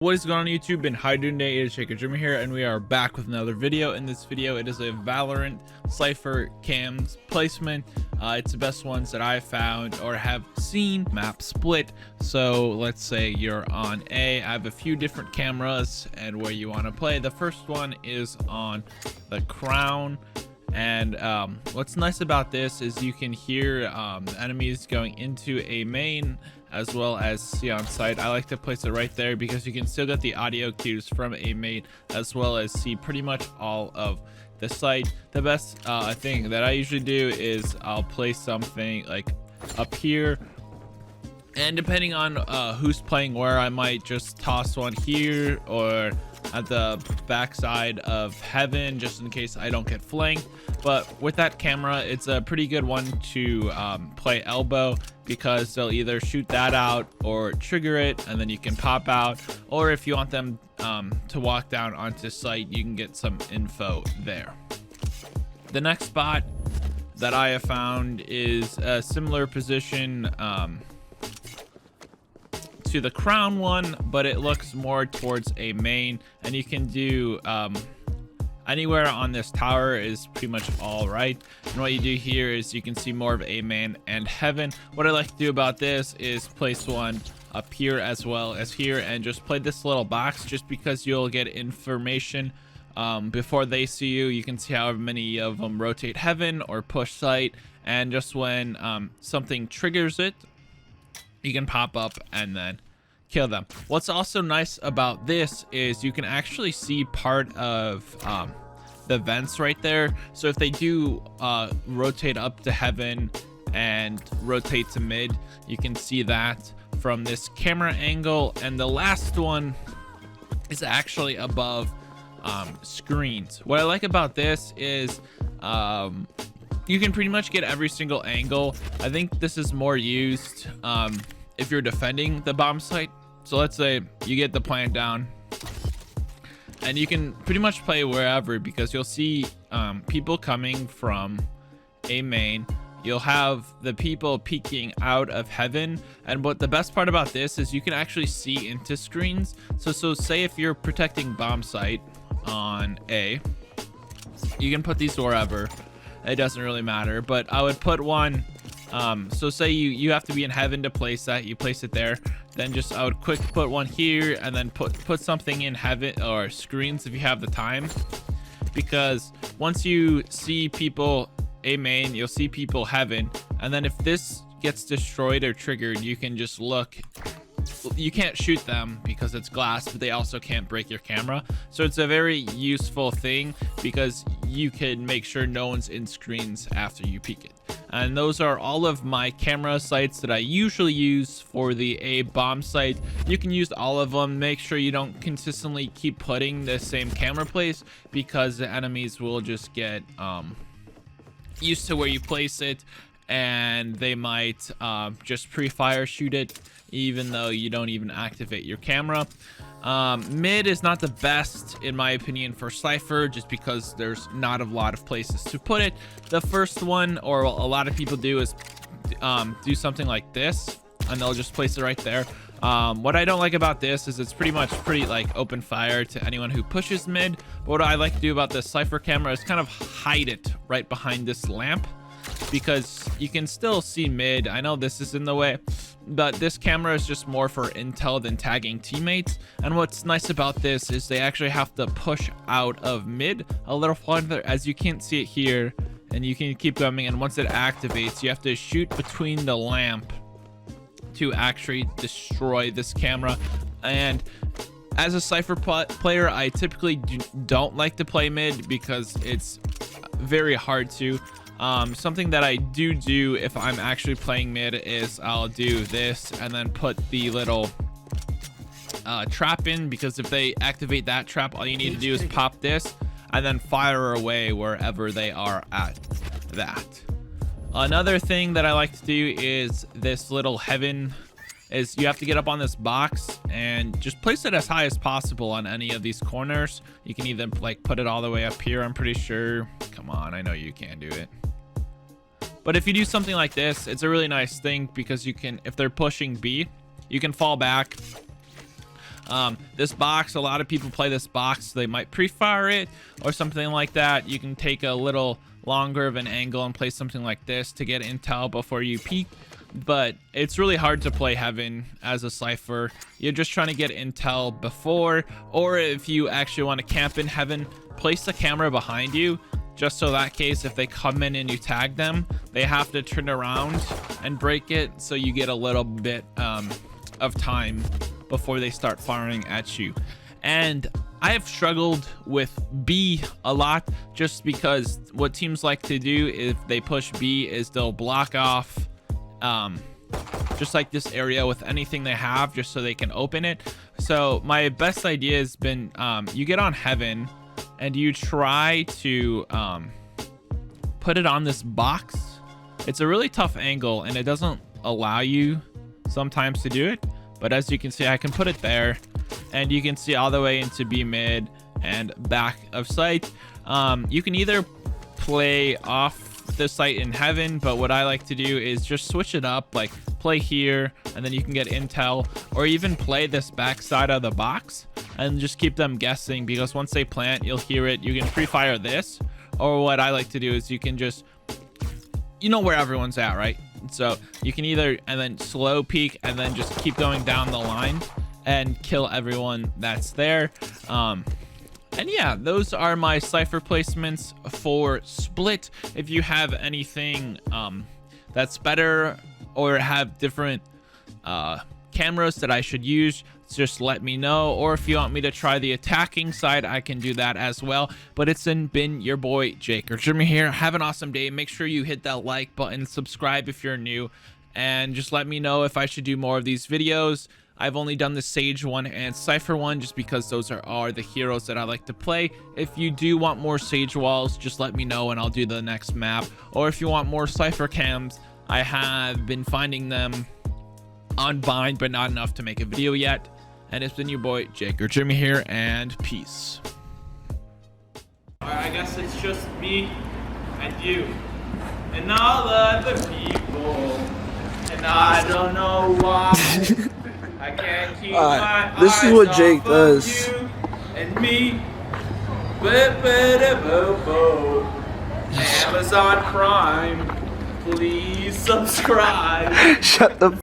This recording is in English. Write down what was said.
What is going on YouTube and how you doing today? It is Shaker Jimmy here, and we are back with another video. In this video, it is a Valorant Cypher cams placement. It's the best ones that I've found or have seen. Map split. So let's say you're on A. I have a few different cameras and where you want to play. The first one is on the Crown. And what's nice about this is you can hear enemies going into a main as well as see on site. I like to place it right there because you can still get the audio cues from a main as well as see pretty much all of the site. The best thing that I usually do is I'll place something like up here, and depending on who's playing where, I might just toss one here or at the backside of heaven just in case I don't get flanked. But with that camera, it's a pretty good one to play elbow because they'll either shoot that out or trigger it and then you can pop out, or if you want them to walk down onto site, you can get some info there. The next spot that I have found is a similar position to the Crown one, but it looks more towards a main, and you can do anywhere on this tower is pretty much all right. And what you do here is you can see more of a main and heaven. What I like to do about this is place one up here as well as here and just play this little box, just because you'll get information before they see you. You can see how many of them rotate heaven or push site, and just when something triggers it, you can pop up and then kill them. What's also nice about this is you can actually see part of the vents right there. So if they do rotate up to heaven and rotate to mid, you can see that from this camera angle. And the last one is actually above screens. What I like about this is you can pretty much get every single angle. I think this is more used if you're defending the bomb site. So let's say you get the plant down and you can pretty much play wherever, because you'll see people coming from a main. You'll have the people peeking out of heaven, and what the best part about this is you can actually see into screens. So say if you're protecting bomb site on A, you can put these wherever. It doesn't really matter, but I would put one so say you have to be in heaven to place that, you place it there, then just I would quick put one here and then put something in heaven or screens if you have the time, because once you see people a main, you'll see people heaven, and then if this gets destroyed or triggered, you can just look. You can't shoot them because it's glass, but they also can't break your camera. So it's a very useful thing because you can make sure no one's in screens after you peek it. And those are all of my camera sites that I usually use for the A bomb site. You can use all of them. Make sure you don't consistently keep putting the same camera place, because the enemies will just get used to where you place it, and they might just pre-fire shoot it even though you don't even activate your camera. Mid is not the best in my opinion for Cypher, just because there's not a lot of places to put it. The first one, or a lot of people do, is do something like this, and they'll just place it right there. What I don't like about this is it's pretty like open fire to anyone who pushes mid. But what I like to do about this Cypher camera is kind of hide it right behind this lamp, because you can still see mid. I know this is in the way, but this camera is just more for intel than tagging teammates. And what's nice about this is they actually have to push out of mid a little farther, as you can't see it here, and you can keep going, and once it activates, you have to shoot between the lamp to actually destroy this camera. And as a Cypher player, I typically don't like to play mid because it's very hard to. Something that I do if I'm actually playing mid is I'll do this and then put the little trap in, because if they activate that trap, all you need to do is pop this and then fire away wherever they are at that. Another thing that I like to do is this little heaven is you have to get up on this box and just place it as high as possible on any of these corners. You can either like put it all the way up here, I'm pretty sure. Come on, I know you can do it. But if you do something like this, it's a really nice thing, because you can, if they're pushing B, you can fall back This box, a lot of people play this box. They might pre-fire it or something like that. You can take a little longer of an angle and play something like this to get intel before you peek. But it's really hard to play Heaven as a Cypher. You're just trying to get intel before, or if you actually want to camp in Heaven, place the camera behind you, just so that case if they come in and you tag them, they have to turn around and break it, so you get a little bit of time before they start firing at you. And I have struggled with B a lot, just because what teams like to do if they push B is they'll block off just like this area with anything they have, just so they can open it. So my best idea has been you get on Heaven and you try to put it on this box. It's a really tough angle and it doesn't allow you sometimes to do it, but as you can see, I can put it there and you can see all the way into B mid and back of sight. You can either play off the site in Heaven, but what I like to do is just switch it up, like play here and then you can get intel, or even play this back side of the box and just keep them guessing, because once they plant you'll hear it. You can pre-fire this, or what I like to do is you can just, you know where everyone's at, right? So you can either and then slow peek and then just keep going down the line and kill everyone that's there. And yeah, those are my Cypher placements for Split. If you have anything that's better or have different cameras that I should use, just let me know. Or if you want me to try the attacking side, I can do that as well. But it's been your boy Jake or Jimmy here. Have an awesome day. Make sure you hit that like button, subscribe if you're new, and just let me know if I should do more of these videos. I've only done the Sage one and Cypher one just because those are the heroes that I like to play. If you do want more Sage walls, just let me know and I'll do the next map. Or if you want more Cypher cams, I have been finding them on Bind, but not enough to make a video yet. And it's been your boy Jake or Jimmy here, and peace. I guess it's just me and you and all other people, and I don't know why. I can't keep my this eyes is what Jake does. you and me. Amazon Prime, please subscribe. Shut the